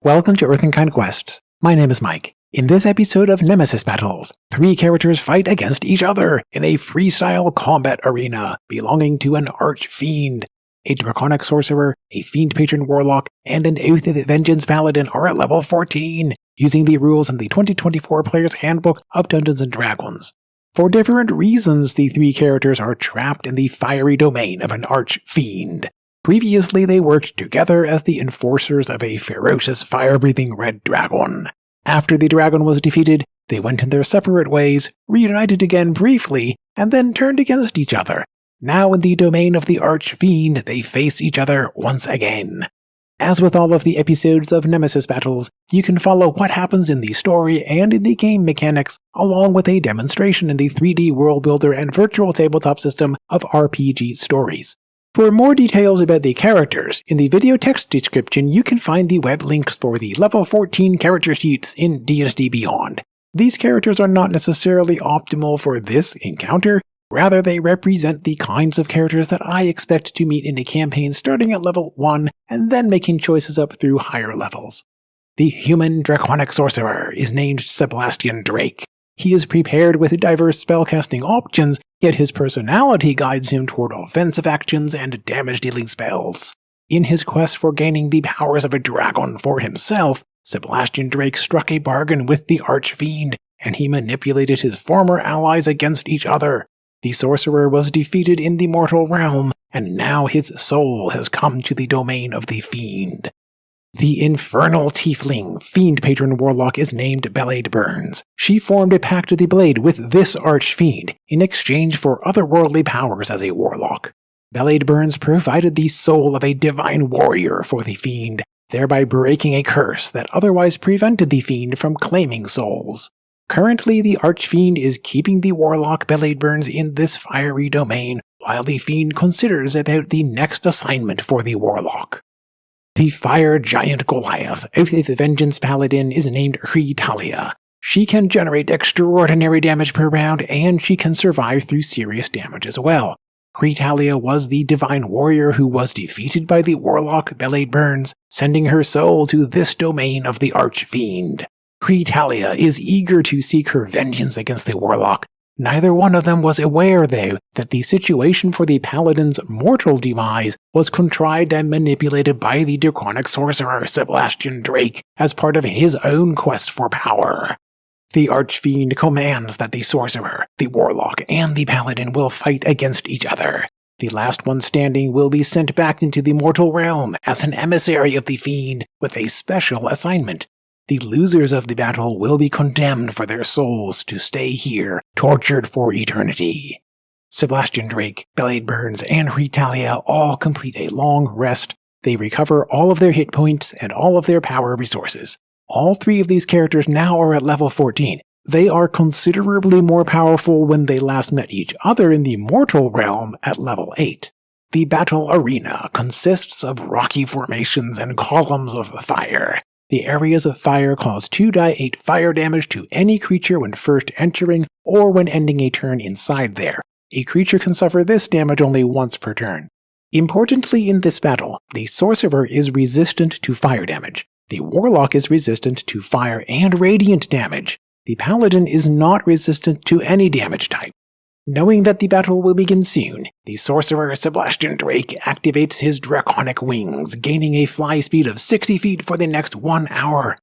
Welcome to Earthenkind Quests. My name is Mike. In this episode of Nemesis Battles, 3 characters fight against each other in a freestyle combat arena belonging to an arch-fiend. A draconic sorcerer, a fiend patron warlock, and an Oath of Vengeance paladin are at level 14, using the rules in the 2024 Player's Handbook of Dungeons & Dragons. For different reasons, the 3 characters are trapped in the fiery domain of an arch-fiend. Previously, they worked together as the enforcers of a ferocious fire-breathing red dragon. After the dragon was defeated, they went in their separate ways, reunited again briefly, and then turned against each other. Now in the domain of the arch-fiend, they face each other once again. As with all of the episodes of Nemesis Battles, you can follow what happens in the story and in the game mechanics, along with a demonstration in the 3D world builder and virtual tabletop system of RPG stories. For more details about the characters, in the video text description you can find the web links for the level 14 character sheets in D&D Beyond. These characters are not necessarily optimal for this encounter, rather they represent the kinds of characters that I expect to meet in a campaign starting at level 1 and then making choices up through higher levels. The human draconic sorcerer is named Sebastian Drake. He is prepared with diverse spellcasting options, yet his personality guides him toward offensive actions and damage-dealing spells. In his quest for gaining the powers of a dragon for himself, Sebastian Drake struck a bargain with the arch-fiend, and he manipulated his former allies against each other. The sorcerer was defeated in the mortal realm, and now his soul has come to the domain of the fiend. The infernal tiefling, fiend patron warlock is named Blade Burns. She formed a pact of the blade with this arch-fiend in exchange for otherworldly powers as a warlock. Blade Burns provided the soul of a divine warrior for the fiend, thereby breaking a curse that otherwise prevented the fiend from claiming souls. Currently, the arch-fiend is keeping the warlock Blade Burns in this fiery domain, while the fiend considers about the next assignment for the warlock. The fire giant Goliath, Oath of Vengeance paladin, is named Freestyle. She can generate extraordinary damage per round, and she can survive through serious damage as well. Freestyle was the divine warrior who was defeated by the warlock Blade Burns, sending her soul to this domain of the arch-fiend. Freestyle is eager to seek her vengeance against the warlock. Neither one of them was aware, though, that the situation for the paladin's mortal demise was contrived and manipulated by the draconic sorcerer Sebastian Drake as part of his own quest for power. The arch-fiend commands that the sorcerer, the warlock, and the paladin will fight against each other. The last one standing will be sent back into the mortal realm as an emissary of the fiend with a special assignment. The losers of the battle will be condemned for their souls to stay here, tortured for eternity. Sebastian Drake, Blade Burns, and Freestyle all complete a long rest. They recover all of their hit points and all of their power resources. All 3 of these characters now are at level 14. They are considerably more powerful when they last met each other in the mortal realm at level 8. The battle arena consists of rocky formations and columns of fire. The areas of fire cause 2d8 fire damage to any creature when first entering or when ending a turn inside there. A creature can suffer this damage only once per turn. Importantly in this battle, the sorcerer is resistant to fire damage. The warlock is resistant to fire and radiant damage. The paladin is not resistant to any damage type. Knowing that the battle will begin soon, the sorcerer Sebastian Drake activates his draconic wings, gaining a fly speed of 60 feet for the next 1 hour.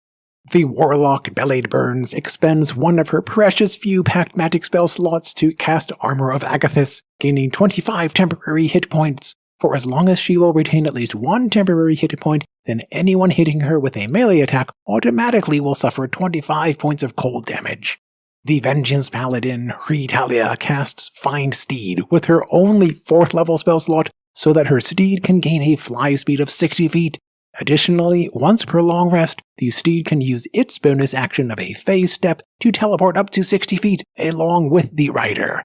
The warlock Blade Burns expends one of her precious few packed magic spell slots to cast Armor of Agathis, gaining 25 temporary hit points. For as long as she will retain at least 1 temporary hit point, then anyone hitting her with a melee attack automatically will suffer 25 points of cold damage. The Vengeance Paladin, Freestyle, casts Find Steed with her only 4th level spell slot so that her steed can gain a fly speed of 60 feet. Additionally, once per long rest, the steed can use its bonus action of a phase step to teleport up to 60 feet along with the rider.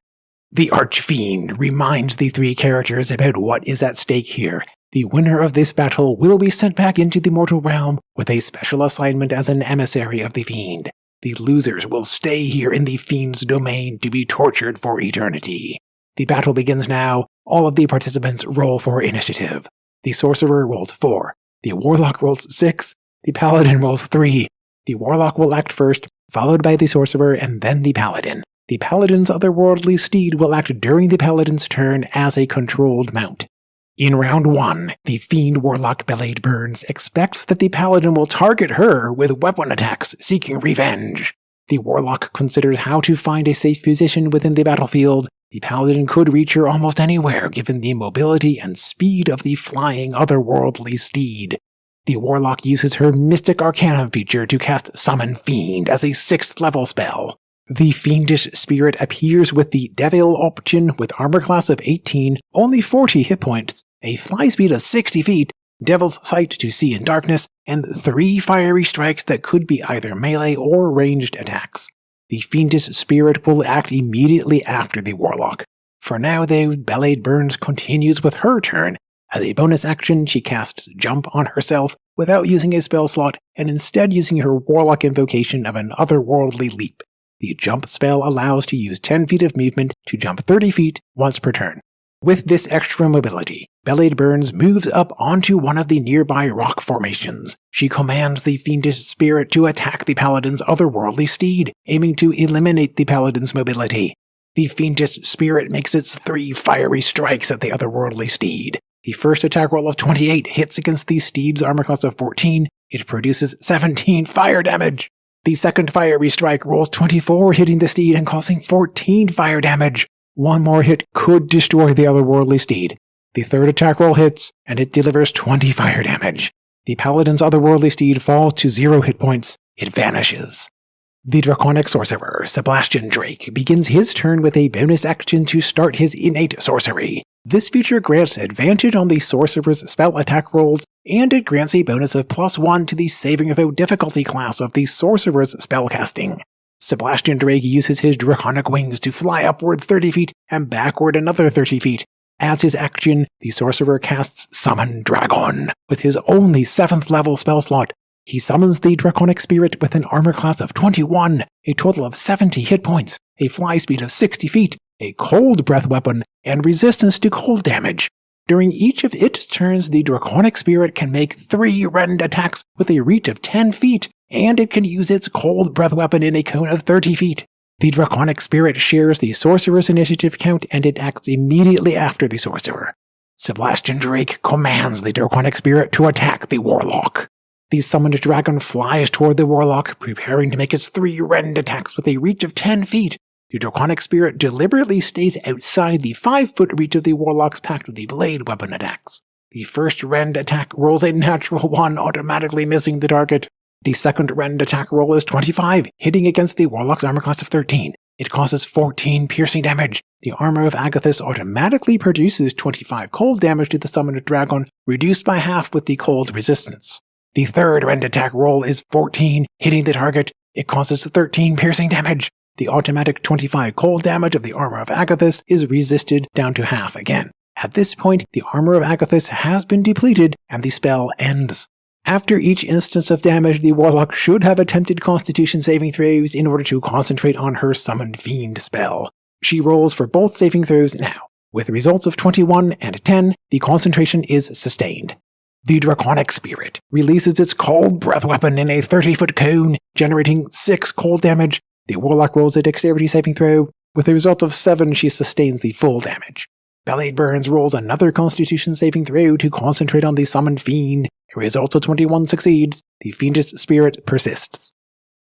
The Arch-Fiend reminds the 3 characters about what is at stake here. The winner of this battle will be sent back into the mortal realm with a special assignment as an emissary of the fiend. The losers will stay here in the fiend's domain to be tortured for eternity. The battle begins now. All of the participants roll for initiative. The sorcerer rolls 4, the warlock rolls 6, The Paladin rolls 3. The Warlock will act first, followed by the Sorcerer and then the Paladin. The Paladin's otherworldly steed will act during the Paladin's turn as a controlled mount. In round 1, the Fiend Warlock Blade Burns expects that the Paladin will target her with weapon attacks seeking revenge. The Warlock considers how to find a safe position within the battlefield. The Paladin could reach her almost anywhere given the mobility and speed of the flying otherworldly steed. The Warlock uses her Mystic Arcana feature to cast Summon Fiend as a 6th level spell. The Fiendish Spirit appears with the Devil option with armor class of 18, only 40 hit points, a fly speed of 60 feet, Devil's Sight to see in darkness, and 3 fiery strikes that could be either melee or ranged attacks. The Fiendish Spirit will act immediately after the Warlock. For now though, Blade Burns continues with her turn. As a bonus action, she casts Jump on herself without using a spell slot and instead using her Warlock invocation of an otherworldly leap. The Jump spell allows to use 10 feet of movement to jump 30 feet once per turn. With this extra mobility, Blade Burns moves up onto one of the nearby rock formations. She commands the Fiendish Spirit to attack the Paladin's otherworldly steed, aiming to eliminate the Paladin's mobility. The Fiendish Spirit makes its 3 fiery strikes at the otherworldly steed. The first attack roll of 28 hits against the steed's armor class of 14. It produces 17 fire damage. The second fiery strike rolls 24, hitting the steed and causing 14 fire damage. One more hit could destroy the otherworldly steed. The third attack roll hits, and it delivers 20 fire damage. The Paladin's otherworldly steed falls to 0 hit points. It vanishes. The Draconic Sorcerer, Sebastian Drake, begins his turn with a bonus action to start his innate sorcery. This feature grants advantage on the Sorcerer's spell attack rolls, and it grants a bonus of +1 to the saving throw difficulty class of the Sorcerer's spellcasting. Sebastian Drake uses his draconic wings to fly upward 30 feet and backward another 30 feet. As his action, the Sorcerer casts Summon Dragon with his only 7th level spell slot. He summons the Draconic Spirit with an armor class of 21, a total of 70 hit points, a fly speed of 60 feet, a cold breath weapon, and resistance to cold damage. During each of its turns, the Draconic Spirit can make 3 rend attacks with a reach of 10 feet, and it can use its cold breath weapon in a cone of 30 feet. The Draconic Spirit shares the Sorcerer's initiative count, and it acts immediately after the Sorcerer. Sebastian Drake commands the Draconic Spirit to attack the Warlock. The summoned dragon flies toward the Warlock, preparing to make its 3 rend attacks with a reach of 10 feet. The Draconic Spirit deliberately stays outside the 5-foot reach of the Warlock's pact with the blade weapon attacks. The first rend attack rolls a natural 1, automatically missing the target. The second rend attack roll is 25, hitting against the Warlock's armor class of 13. It causes 14 piercing damage. The armor of Agathis automatically produces 25 cold damage to the summoned dragon, reduced by half with the cold resistance. The third rend attack roll is 14, hitting the target. It causes 13 piercing damage. The automatic 25 cold damage of the armor of Agathis is resisted down to half again. At this point, the armor of Agathis has been depleted and the spell ends. After each instance of damage, the Warlock should have attempted Constitution saving throws in order to concentrate on her Summoned Fiend spell. She rolls for both saving throws now. With results of 21 and 10, the concentration is sustained. The Draconic Spirit releases its cold breath weapon in a 30-foot cone, generating 6 cold damage. The Warlock rolls a dexterity saving throw. With a result of 7, she sustains the full damage. Blade Burns rolls another Constitution saving throw to concentrate on the Summoned Fiend. A result of 21 succeeds. The Fiendish Spirit persists.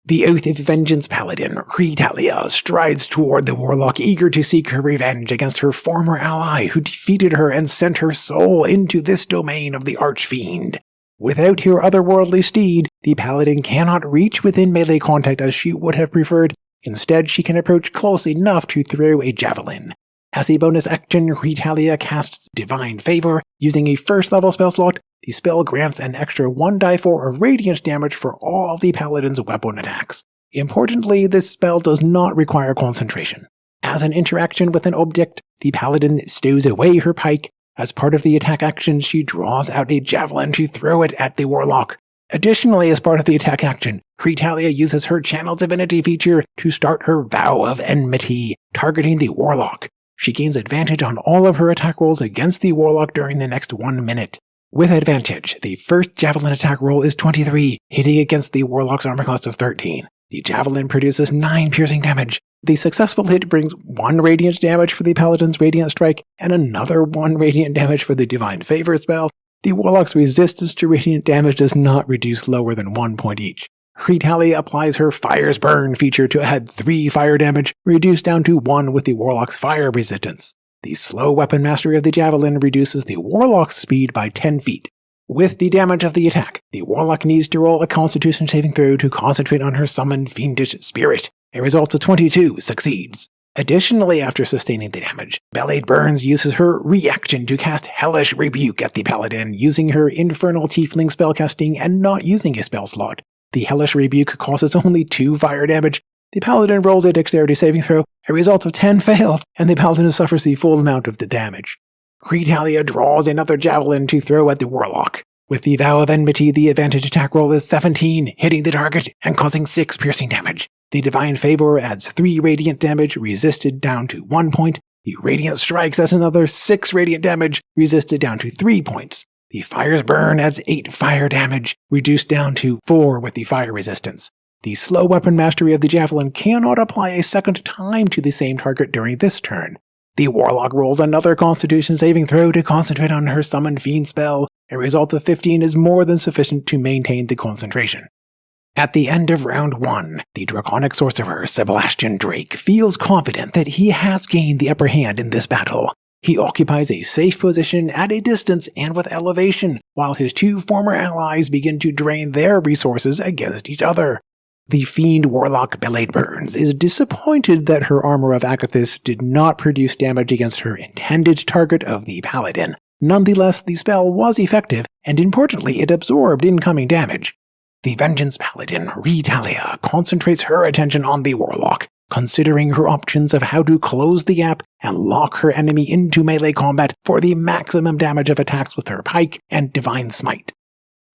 The Oath of Vengeance Paladin, Ritalia, strides toward the Warlock, eager to seek her revenge against her former ally who defeated her and sent her soul into this domain of the Archfiend. Without her otherworldly steed, the Paladin cannot reach within melee contact as she would have preferred. Instead, she can approach close enough to throw a javelin. As a bonus action, Ritalia casts Divine Favor. Using a 1st level spell slot, the spell grants an extra 1d4 of radiant damage for all the Paladin's weapon attacks. Importantly, this spell does not require concentration. As an interaction with an object, the Paladin stows away her pike. As part of the attack action, she draws out a javelin to throw it at the Warlock. Additionally, as part of the attack action, Ritalia uses her Channel Divinity feature to start her Vow of Enmity, targeting the Warlock. She gains advantage on all of her attack rolls against the Warlock during the next 1 minute. With advantage, the first javelin attack roll is 23, hitting against the Warlock's armor class of 13. The javelin produces 9 piercing damage. The successful hit brings 1 radiant damage for the Paladin's radiant strike and another 1 radiant damage for the divine favor spell. The Warlock's resistance to radiant damage does not reduce lower than 1 point each. Retalia applies her Fire's Burn feature to add 3 fire damage, reduced down to 1 with the Warlock's fire resistance. The slow weapon mastery of the javelin reduces the Warlock's speed by 10 feet. With the damage of the attack, the Warlock needs to roll a Constitution saving throw to concentrate on her summoned fiendish spirit. A result of 22 succeeds. Additionally, after sustaining the damage, Belade Burns uses her reaction to cast Hellish Rebuke at the Paladin, using her Infernal Tiefling spellcasting and not using a spell slot. The Hellish Rebuke causes only 2 fire damage. The Paladin rolls a dexterity saving throw, a result of 10 fails, and the Paladin suffers the full amount of the damage. Retalia draws another javelin to throw at the Warlock. With the Vow of Enmity, the advantage attack roll is 17, hitting the target and causing 6 piercing damage. The Divine Favor adds 3 radiant damage, resisted down to 1 point. The Radiant Strikes adds another 6 radiant damage, resisted down to 3 points. The Fire's Burn adds 8 fire damage, reduced down to 4 with the fire resistance. The slow weapon mastery of the javelin cannot apply a second time to the same target during this turn. The Warlock rolls another Constitution saving throw to concentrate on her summoned fiend spell. A result of 15 is more than sufficient to maintain the concentration. At the end of round 1, the draconic sorcerer Sebastian Drake feels confident that he has gained the upper hand in this battle. He occupies a safe position at a distance and with elevation, while his 2 former allies begin to drain their resources against each other. The fiend Warlock Belade Burns is disappointed that her Armor of Akathis did not produce damage against her intended target of the Paladin. Nonetheless, the spell was effective, and importantly, it absorbed incoming damage. The Vengeance Paladin, Retalia, concentrates her attention on the Warlock, considering her options of how to close the gap and lock her enemy into melee combat for the maximum damage of attacks with her pike and Divine Smite.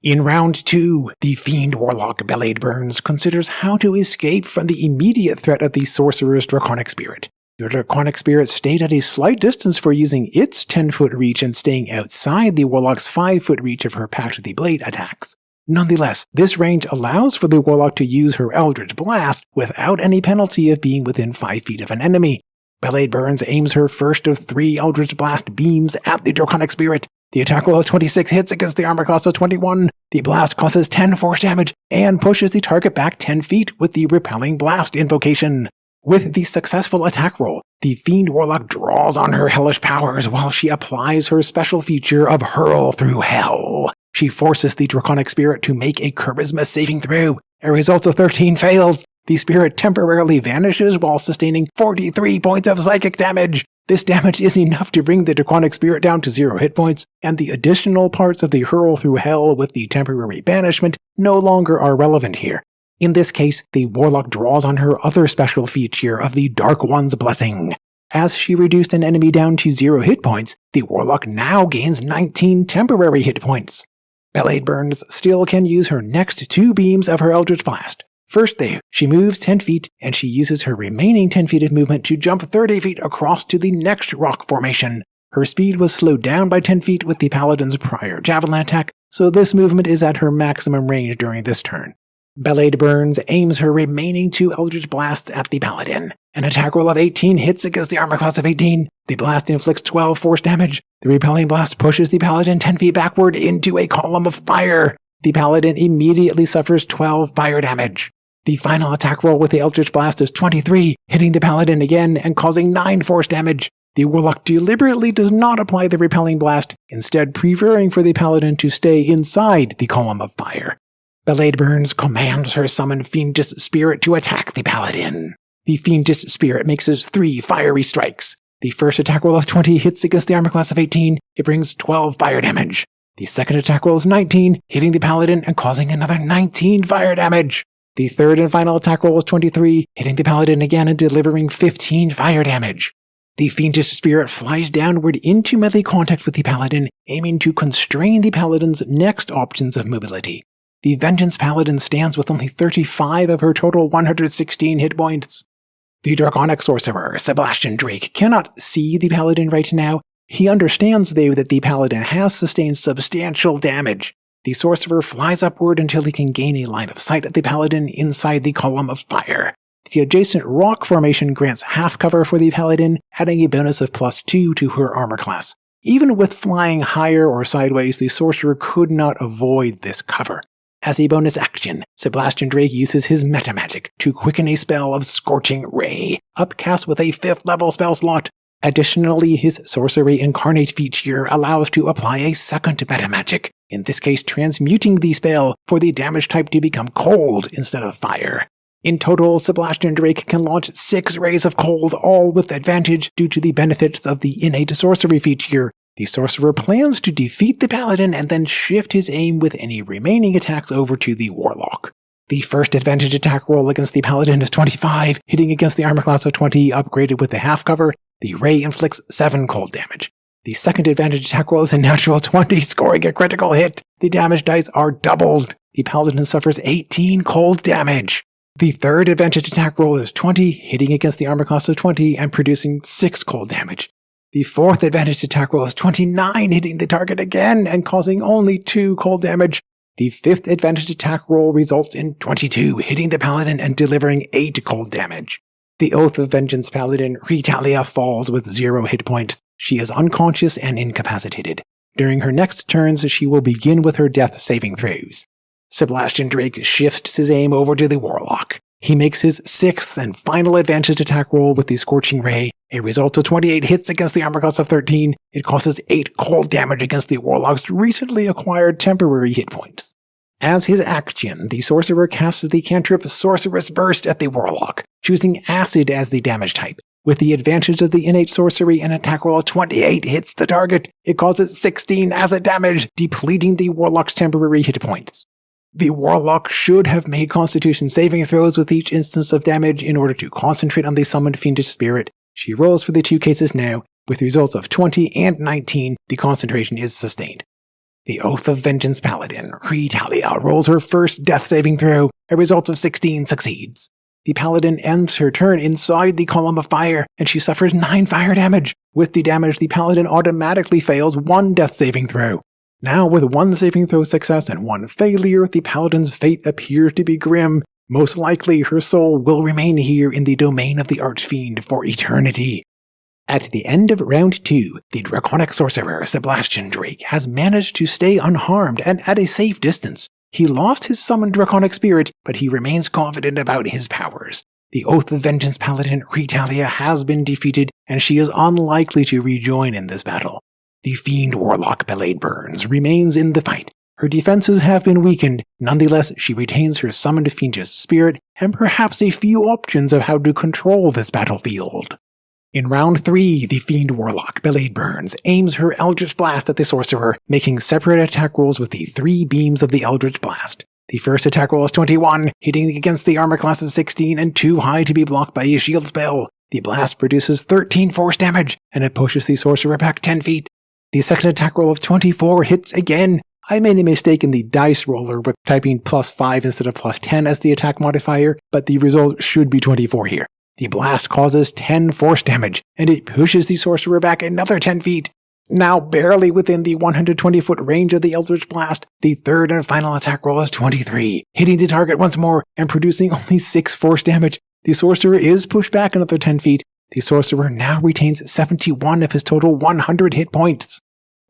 In round 2, the fiend Warlock Belade Burns considers how to escape from the immediate threat of the Sorcerer's draconic spirit. The draconic spirit stayed at a slight distance for using its 10-foot reach and staying outside the Warlock's 5-foot reach of her Pact of the Blade attacks. Nonetheless, this range allows for the Warlock to use her Eldritch Blast without any penalty of being within 5 feet of an enemy. Belade Burns aims her first of 3 Eldritch Blast beams at the draconic spirit. The attack roll of 26 hits against the armor class of 21. The blast causes 10 force damage and pushes the target back 10 feet with the Repelling Blast invocation. With the successful attack roll, the Fiend Warlock draws on her hellish powers while she applies her special feature of Hurl Through Hell. She forces the draconic spirit to make a charisma saving throw. A result of 13 fails. The spirit temporarily vanishes while sustaining 43 points of psychic damage. This damage is enough to bring the draconic spirit down to 0 hit points, and the additional parts of the Hurl Through Hell with the temporary banishment no longer are relevant here. In this case, the Warlock draws on her other special feature of the Dark One's Blessing. As she reduced an enemy down to 0 hit points, the Warlock now gains 19 temporary hit points. Belade Burns still can use her next 2 beams of her Eldritch Blast. First there, she moves 10 feet, and she uses her remaining 10 feet of movement to jump 30 feet across to the next rock formation. Her speed was slowed down by 10 feet with the Paladin's prior javelin attack, so this movement is at her maximum range during this turn. Belade Burns aims her remaining 2 Eldritch Blasts at the Paladin. An attack roll of 18 hits against the armor class of 18. The blast inflicts 12 force damage. The Repelling Blast pushes the Paladin 10 feet backward into a column of fire. The Paladin immediately suffers 12 fire damage. The final attack roll with the Eldritch Blast is 23, hitting the Paladin again and causing 9 force damage. The Warlock deliberately does not apply the Repelling Blast, instead preferring for the Paladin to stay inside the column of fire. Belade Burns commands her summoned Fiendish Spirit to attack the Paladin. The Fiendish Spirit makes its 3 fiery strikes. The first attack roll of 20 hits against the armor class of 18. It brings 12 fire damage. The second attack roll is 19, hitting the Paladin and causing another 19 fire damage. The third and final attack roll is 23, hitting the Paladin again and delivering 15 fire damage. The Fiendish Spirit flies downward into melee contact with the Paladin, aiming to constrain the Paladin's next options of mobility. The Vengeance Paladin stands with only 35 of her total 116 hit points. The Draconic Sorcerer, Sebastian Drake, cannot see the Paladin right now. He understands, though, that the Paladin has sustained substantial damage. The Sorcerer flies upward until he can gain a line of sight at the Paladin inside the column of fire. The adjacent rock formation grants half cover for the Paladin, adding a bonus of +2 to her armor class. Even with flying higher or sideways, the Sorcerer could not avoid this cover. As a bonus action, Sebastian Drake uses his meta magic to quicken a spell of Scorching Ray, upcast with a 5th level spell slot. Additionally, his Sorcery Incarnate feature allows to apply a second meta magic, in this case transmuting the spell for the damage type to become cold instead of fire. In total, Sebastian Drake can launch 6 rays of cold, all with advantage due to the benefits of the innate sorcery feature. The Sorcerer plans to defeat the Paladin and then shift his aim with any remaining attacks over to the Warlock. The first advantage attack roll against the Paladin is 25, hitting against the armor class of 20, upgraded with the half cover. The ray inflicts 7 cold damage. The second advantage attack roll is a natural 20, scoring a critical hit. The damage dice are doubled. The Paladin suffers 18 cold damage. The third advantage attack roll is 20, hitting against the armor class of 20 and producing 6 cold damage. The fourth advantage attack roll is 29, hitting the target again and causing only 2 cold damage. The fifth advantage attack roll results in 22, hitting the Paladin and delivering 8 cold damage. The Oath of Vengeance Paladin, Ritalia, falls with 0 hit points. She is unconscious and incapacitated. During her next turns, she will begin with her death saving throws. Sebastian Drake shifts his aim over to the Warlock. He makes his 6th and final advantage attack roll with the Scorching Ray. A result of 28 hits against the armor class of 13. It causes 8 cold damage against the Warlock's recently acquired temporary hit points. As his action, the Sorcerer casts the cantrip Sorcerous Burst at the Warlock, choosing Acid as the damage type. With the advantage of the innate sorcery, an attack roll of 28 hits the target. It causes 16 acid damage, depleting the Warlock's temporary hit points. The Warlock should have made Constitution saving throws with each instance of damage in order to concentrate on the summoned fiendish spirit. She rolls for the 2 cases now. With results of 20 and 19, the concentration is sustained. The Oath of Vengeance Paladin, Ritalia, rolls her first death saving throw. A result of 16 succeeds. The Paladin ends her turn inside the column of fire, and she suffers 9 fire damage. With the damage, the Paladin automatically fails 1 death saving throw. Now, with 1 saving throw success and 1 failure, the Paladin's fate appears to be grim. Most likely, her soul will remain here in the domain of the Archfiend for eternity. At the end of round 2, the draconic sorcerer Sebastian Drake has managed to stay unharmed and at a safe distance. He lost his summoned draconic spirit, but he remains confident about his powers. The Oath of Vengeance Paladin, Ritalia, has been defeated, and she is unlikely to rejoin in this battle. The fiend Warlock Paladin Burns remains in the fight. Her defenses have been weakened. Nonetheless, she retains her summoned fiendish spirit and perhaps a few options of how to control this battlefield. In round 3, the fiend Warlock Paladin Burns aims her Eldritch Blast at the Sorcerer, making separate attack rolls with the 3 beams of the Eldritch Blast. The first attack roll is 21, hitting against the armor class of 16 and too high to be blocked by a shield spell. The blast produces 13 force damage, and it pushes the Sorcerer back 10 feet. The second attack roll of 24 hits again. I made a mistake in the dice roller with typing +5 instead of +10 as the attack modifier, but the result should be 24 here. The blast causes 10 force damage, and it pushes the Sorcerer back another 10 feet. Now barely within the 120-foot range of the Eldritch Blast, the third and final attack roll is 23, hitting the target once more and producing only 6 force damage. The Sorcerer is pushed back another 10 feet. The Sorcerer now retains 71 of his total 100 hit points.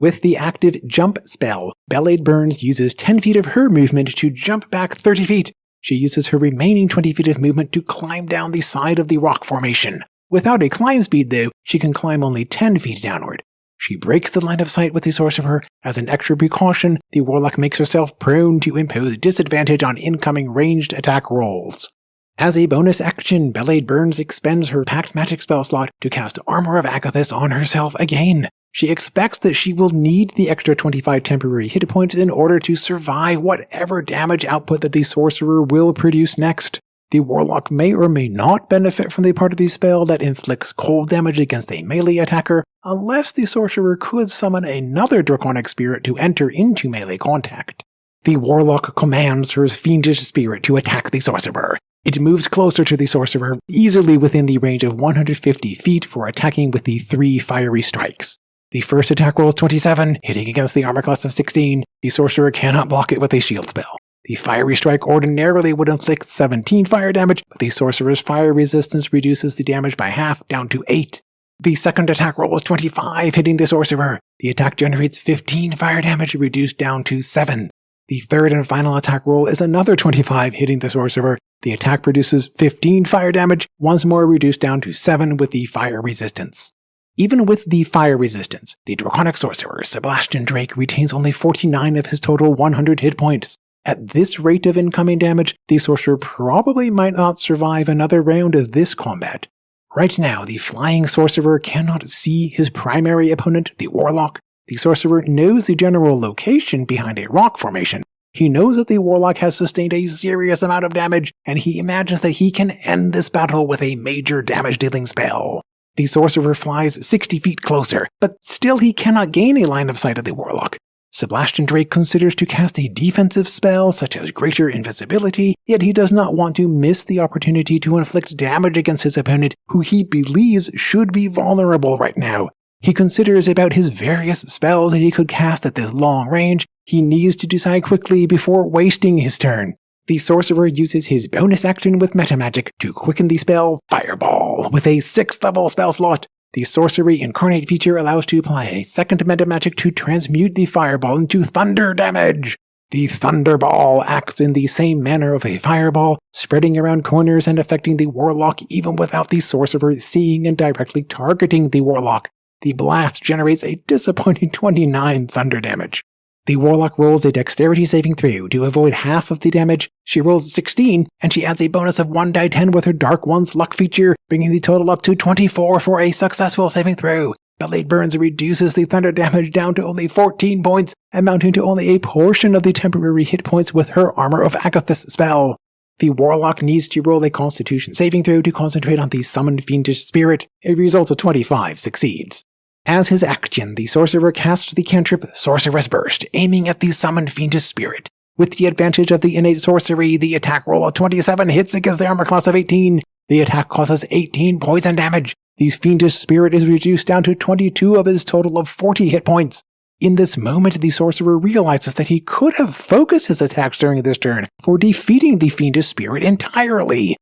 With the active Jump spell, Paladin Burns uses 10 feet of her movement to jump back 30 feet. She uses her remaining 20 feet of movement to climb down the side of the rock formation. Without a climb speed though, she can climb only 10 feet downward. She breaks the line of sight with the Sorcerer. As an extra precaution, the Warlock makes herself prone to impose disadvantage on incoming ranged attack rolls. As a bonus action, Paladin Burns expends her Pact Magic spell slot to cast Armor of Akathis on herself again. She expects that she will need the extra 25 temporary hit points in order to survive whatever damage output that the Sorcerer will produce next. The Warlock may or may not benefit from the part of the spell that inflicts cold damage against a melee attacker, unless the Sorcerer could summon another draconic spirit to enter into melee contact. The Warlock commands her fiendish spirit to attack the Sorcerer. It moves closer to the Sorcerer, easily within the range of 150 feet for attacking with the 3 fiery strikes. The first attack roll is 27, hitting against the armor class of 16. The Sorcerer cannot block it with a shield spell. The Fiery Strike ordinarily would inflict 17 fire damage, but the Sorcerer's fire resistance reduces the damage by half down to 8. The second attack roll is 25, hitting the Sorcerer. The attack generates 15 fire damage, reduced down to 7. The third and final attack roll is another 25, hitting the Sorcerer. The attack produces 15 fire damage, once more reduced down to 7 with the fire resistance. Even with the fire resistance, the draconic sorcerer, Sebastian Drake, retains only 49 of his total 100 hit points. At this rate of incoming damage, the sorcerer probably might not survive another round of this combat. Right now, the flying sorcerer cannot see his primary opponent, the Warlock. The sorcerer knows the general location behind a rock formation. He knows that the Warlock has sustained a serious amount of damage, and he imagines that he can end this battle with a major damage-dealing spell. The sorcerer flies 60 feet closer, but still he cannot gain a line of sight of the Warlock. Sebastian Drake considers to cast a defensive spell such as Greater Invisibility, yet he does not want to miss the opportunity to inflict damage against his opponent, who he believes should be vulnerable right now. He considers about his various spells that he could cast at this long range. He needs to decide quickly before wasting his turn. The sorcerer uses his bonus action with metamagic to quicken the spell Fireball with a 6th level spell slot. The Sorcery Incarnate feature allows to apply a second metamagic to transmute the Fireball into thunder damage. The Thunderball acts in the same manner of a fireball, spreading around corners and affecting the Warlock even without the sorcerer seeing and directly targeting the Warlock. The blast generates a disappointing 29 thunder damage. The Warlock rolls a dexterity saving throw to avoid half of the damage. She rolls 16, and she adds a bonus of 1d10 with her Dark One's luck feature, bringing the total up to 24 for a successful saving throw. Blade Burns reduces the thunder damage down to only 14 points, amounting to only a portion of the temporary hit points with her Armor of Agathis spell. The Warlock needs to roll a Constitution saving throw to concentrate on the summoned fiendish spirit. A result of 25 succeeds. As his action, the sorcerer casts the cantrip Sorcerer's Burst, aiming at the summoned fiendish spirit. With the advantage of the innate sorcery, the attack roll of 27 hits against the armor class of 18. The attack causes 18 poison damage. The fiendish spirit is reduced down to 22 of his total of 40 hit points. In this moment, the sorcerer realizes that he could have focused his attacks during this turn for defeating the fiendish spirit entirely.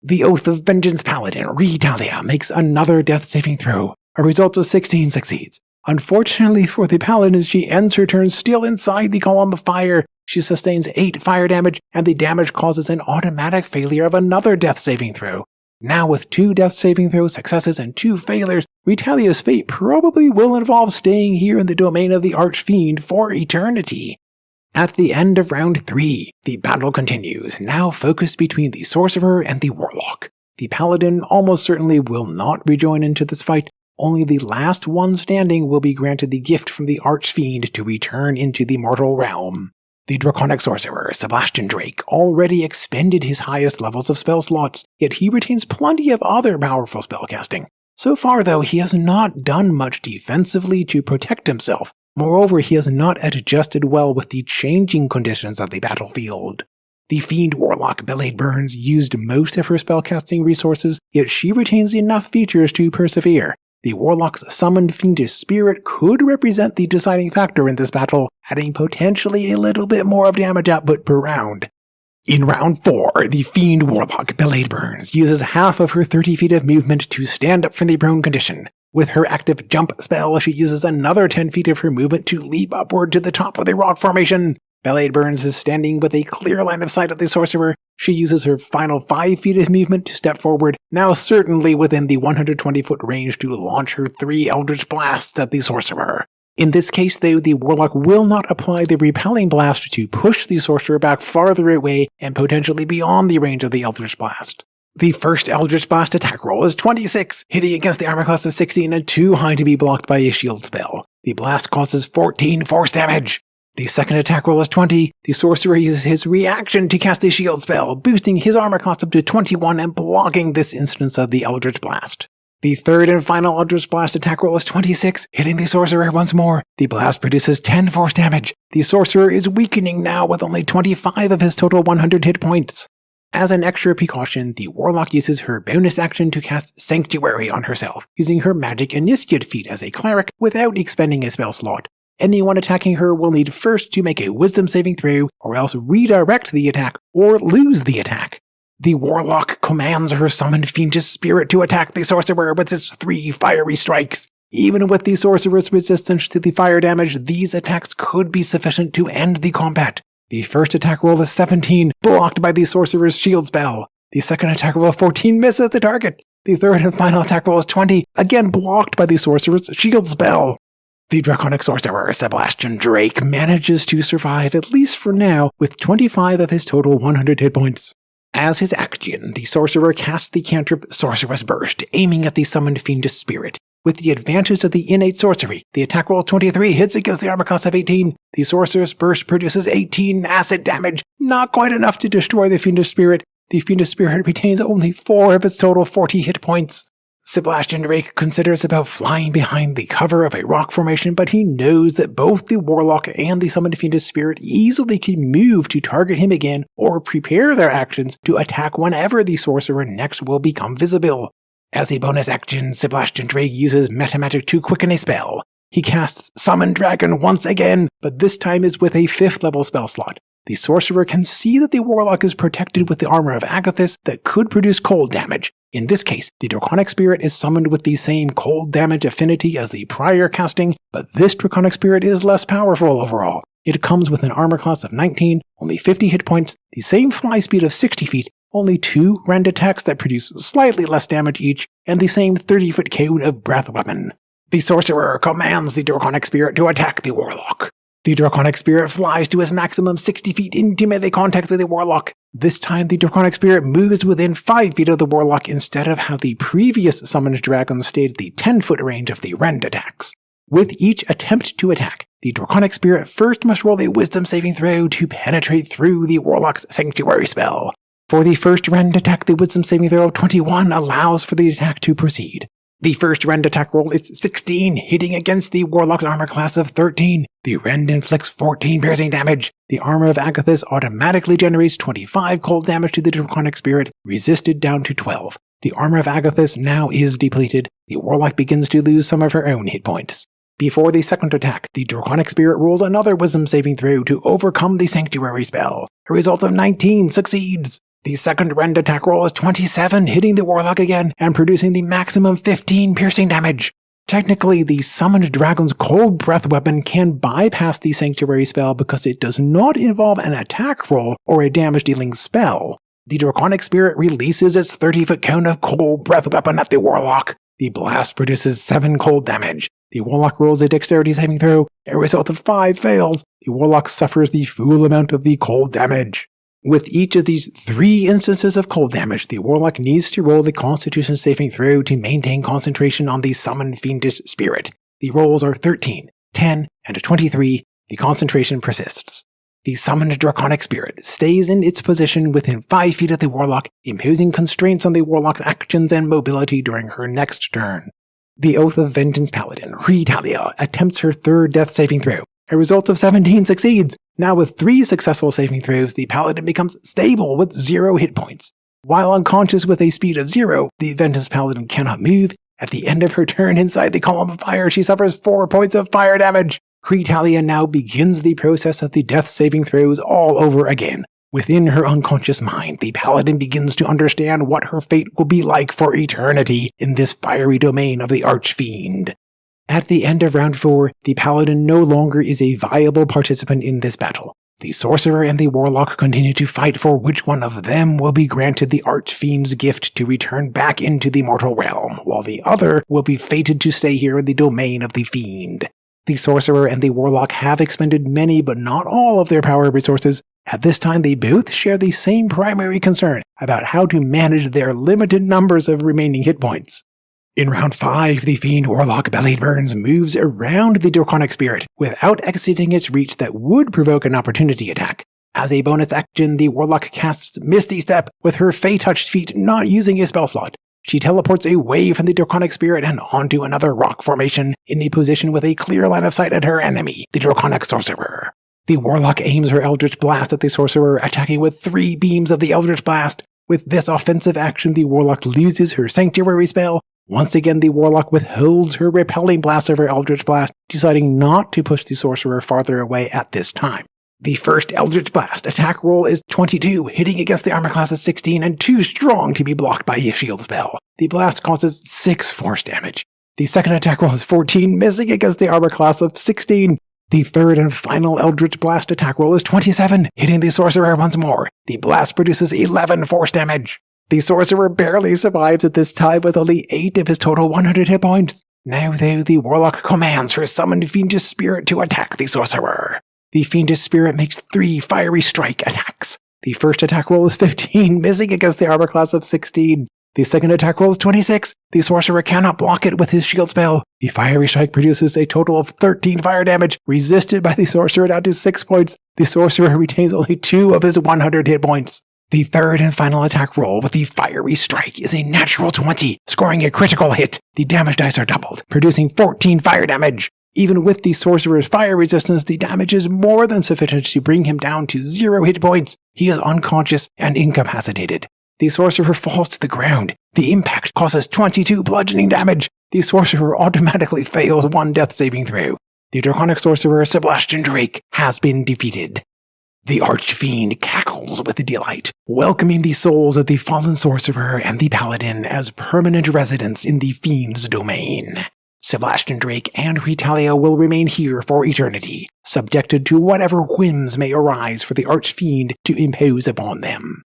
The Oath of Vengeance Paladin, Retalia, makes another death saving throw. A result of 16 succeeds. Unfortunately for the Paladin, she ends her turn still inside the column of fire. She sustains 8 fire damage, and the damage causes an automatic failure of another death saving throw. Now with 2 death saving throw successes and 2 failures, Retalia's fate probably will involve staying here in the domain of the Archfiend for eternity. At the end of round 3, the battle continues, now focused between the Sorcerer and the Warlock. The Paladin almost certainly will not rejoin into this fight. Only the last one standing will be granted the gift from the Archfiend to return into the mortal realm. The draconic sorcerer, Sebastian Drake, already expended his highest levels of spell slots, yet he retains plenty of other powerful spellcasting. So far, though, he has not done much defensively to protect himself. Moreover, he has not adjusted well with the changing conditions of the battlefield. The Fiend Warlock Blade Burns used most of her spellcasting resources, yet she retains enough features to persevere. The Warlock's summoned fiendish spirit could represent the deciding factor in this battle, adding potentially a little bit more of damage output per round. In round 4, the Fiend Warlock Blade Burns uses half of her 30 feet of movement to stand up from the prone condition. With her active jump spell, she uses another 10 feet of her movement to leap upward to the top of the rock formation. Blade Burns is standing with a clear line of sight of the sorcerer. She uses her final 5 feet of movement to step forward, now certainly within the 120-foot range to launch her 3 Eldritch Blasts at the sorcerer. In this case, though, the Warlock will not apply the repelling blast to push the sorcerer back farther away and potentially beyond the range of the Eldritch Blast. The first Eldritch Blast attack roll is 26, hitting against the armor class of 16 and too high to be blocked by a shield spell. The blast causes 14 force damage. The second attack roll is 20. The sorcerer uses his reaction to cast a shield spell, boosting his armor class up to 21 and blocking this instance of the Eldritch Blast. The third and final Eldritch Blast attack roll is 26, hitting the sorcerer once more. The blast produces 10 force damage. The sorcerer is weakening now with only 25 of his total 100 hit points. As an extra precaution, the Warlock uses her bonus action to cast Sanctuary on herself, using her magic initiate feat as a cleric without expending a spell slot. Anyone attacking her will need first to make a wisdom saving throw, or else redirect the attack or lose the attack. The Warlock commands her summoned fiendish spirit to attack the Sorcerer with its 3 fiery strikes. Even with the Sorcerer's resistance to the fire damage, these attacks could be sufficient to end the combat. The first attack roll is 17, blocked by the Sorcerer's shield spell. The second attack roll of 14 misses the target. The third and final attack roll is 20, again blocked by the Sorcerer's shield spell. The draconic sorcerer, Sebastian Drake, manages to survive, at least for now, with 25 of his total 100 hit points. As his action, the sorcerer casts the cantrip Sorcerer's Burst, aiming at the summoned fiendish spirit. With the advantage of the innate sorcery, the attack roll 23 hits against the armor class of 18. The Sorcerer's Burst produces 18 acid damage, not quite enough to destroy the fiendish spirit. The fiendish spirit retains only 4 of its total 40 hit points. Sebastian Drake considers about flying behind the cover of a rock formation, but he knows that both the Warlock and the summoned fiendish spirit easily can move to target him again or prepare their actions to attack whenever the sorcerer next will become visible. As a bonus action, Sebastian Drake uses Metamagic to quicken a spell. He casts Summon Dragon once again, but this time is with a 5th level spell slot. The sorcerer can see that the Warlock is protected with the armor of Agathis that could produce cold damage. In this case, the draconic spirit is summoned with the same cold damage affinity as the prior casting, but this draconic spirit is less powerful overall. It comes with an armor class of 19, only 50 hit points, the same fly speed of 60 feet, only 2 rend attacks that produce slightly less damage each, and the same 30-foot cone of breath weapon. The sorcerer commands the draconic spirit to attack the Warlock. The draconic spirit flies to his maximum 60 feet into melee contact with the Warlock. This time the draconic spirit moves within 5 feet of the Warlock instead of how the previous summoned dragon stayed at the 10-foot range of the rend attacks. With each attempt to attack, the draconic spirit first must roll a wisdom saving throw to penetrate through the Warlock's sanctuary spell. For the first rend attack, the wisdom saving throw of 21 allows for the attack to proceed. The first rend attack roll is 16, hitting against the Warlock armor class of 13. The rend inflicts 14 piercing damage. The armor of Agathis automatically generates 25 cold damage to the draconic spirit, resisted down to 12. The armor of Agathis now is depleted. The Warlock begins to lose some of her own hit points. Before the second attack, the draconic spirit rolls another wisdom saving throw to overcome the sanctuary spell. A result of 19 succeeds. The second rend attack roll is 27, hitting the Warlock again and producing the maximum 15 piercing damage. Technically, the summoned dragon's cold breath weapon can bypass the sanctuary spell because it does not involve an attack roll or a damage-dealing spell. The draconic spirit releases its 30-foot cone of cold breath weapon at the Warlock. The blast produces 7 cold damage. The Warlock rolls a dexterity saving throw. A result of 5 fails. The Warlock suffers the full amount of the cold damage. With each of these 3 instances of cold damage, the Warlock needs to roll the Constitution saving throw to maintain concentration on the summoned fiendish spirit. The rolls are 13, 10, and 23. The concentration persists. The summoned draconic spirit stays in its position within 5 feet of the Warlock, imposing constraints on the Warlock's actions and mobility during her next turn. The Oath of Vengeance Paladin, Retalia, attempts her 3rd death saving throw. A result of 17 succeeds. Now with 3 successful saving throws, the Paladin becomes stable with 0 hit points. While unconscious with a speed of 0, the Vengeance Paladin cannot move. At the end of her turn inside the column of fire, she suffers 4 points of fire damage. Retalia now begins the process of the death saving throws all over again. Within her unconscious mind, the Paladin begins to understand what her fate will be like for eternity in this fiery domain of the Archfiend. At the end of round 4, the Paladin no longer is a viable participant in this battle. The Sorcerer and the Warlock continue to fight for which one of them will be granted the Archfiend's gift to return back into the mortal realm, while the other will be fated to stay here in the domain of the Fiend. The Sorcerer and the Warlock have expended many but not all of their power resources. At this time, they both share the same primary concern about how to manage their limited numbers of remaining hit points. In round 5, the Fiend Warlock Bellied Burns moves around the Draconic Spirit without exceeding its reach that would provoke an opportunity attack. As a bonus action, the Warlock casts Misty Step with her Fey-touched feet not using a spell slot. She teleports away from the Draconic Spirit and onto another rock formation in a position with a clear line of sight at her enemy, the Draconic Sorcerer. The Warlock aims her Eldritch Blast at the Sorcerer, attacking with 3 beams of the Eldritch Blast. With this offensive action, the Warlock loses her Sanctuary spell. Once again, the Warlock withholds her Repelling Blast of her Eldritch Blast, deciding not to push the Sorcerer farther away at this time. The first Eldritch Blast attack roll is 22, hitting against the armor class of 16 and too strong to be blocked by a shield spell. The blast causes 6 force damage. The second attack roll is 14, missing against the armor class of 16. The third and final Eldritch Blast attack roll is 27, hitting the Sorcerer once more. The blast produces 11 force damage. The Sorcerer barely survives at this time with only 8 of his total 100 hit points. Now though, the Warlock commands her summoned Fiendish Spirit to attack the Sorcerer. The Fiendish Spirit makes 3 fiery strike attacks. The first attack roll is 15, missing against the armor class of 16. The second attack roll is 26. The Sorcerer cannot block it with his shield spell. The fiery strike produces a total of 13 fire damage, resisted by the Sorcerer down to 6 points. The Sorcerer retains only 2 of his 100 hit points. The third and final attack roll with the fiery strike is a natural 20, scoring a critical hit. The damage dice are doubled, producing 14 fire damage. Even with the Sorcerer's fire resistance, the damage is more than sufficient to bring him down to 0 hit points. He is unconscious and incapacitated. The Sorcerer falls to the ground. The impact causes 22 bludgeoning damage. The Sorcerer automatically fails 1 death saving throw. The draconic Sorcerer Sebastian Drake has been defeated. The Archfiend cackles with delight, welcoming the souls of the fallen Sorcerer and the Paladin as permanent residents in the Fiend's domain. Sebastian Drake and Retalia will remain here for eternity, subjected to whatever whims may arise for the Archfiend to impose upon them.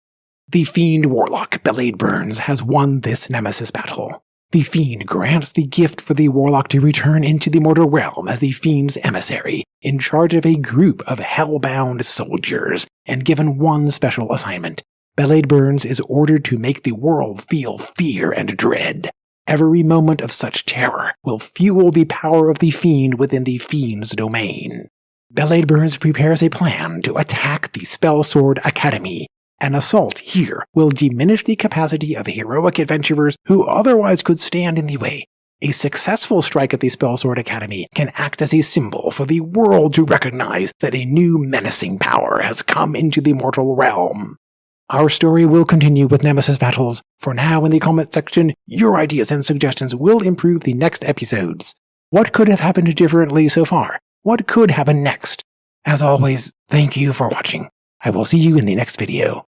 The Fiend Warlock Belade Burns has won this Nemesis battle. The Fiend grants the gift for the Warlock to return into the mortal realm as the Fiend's emissary, in charge of a group of hellbound soldiers, and given one special assignment. Belade Burns is ordered to make the world feel fear and dread. Every moment of such terror will fuel the power of the Fiend within the Fiend's domain. Belade Burns prepares a plan to attack the Spellsword Academy. An assault here will diminish the capacity of heroic adventurers who otherwise could stand in the way. A successful strike at the Spellsword Academy can act as a symbol for the world to recognize that a new menacing power has come into the mortal realm. Our story will continue with Nemesis Battles. For now, in the comment section, your ideas and suggestions will improve the next episodes. What could have happened differently so far? What could happen next? As always, thank you for watching. I will see you in the next video.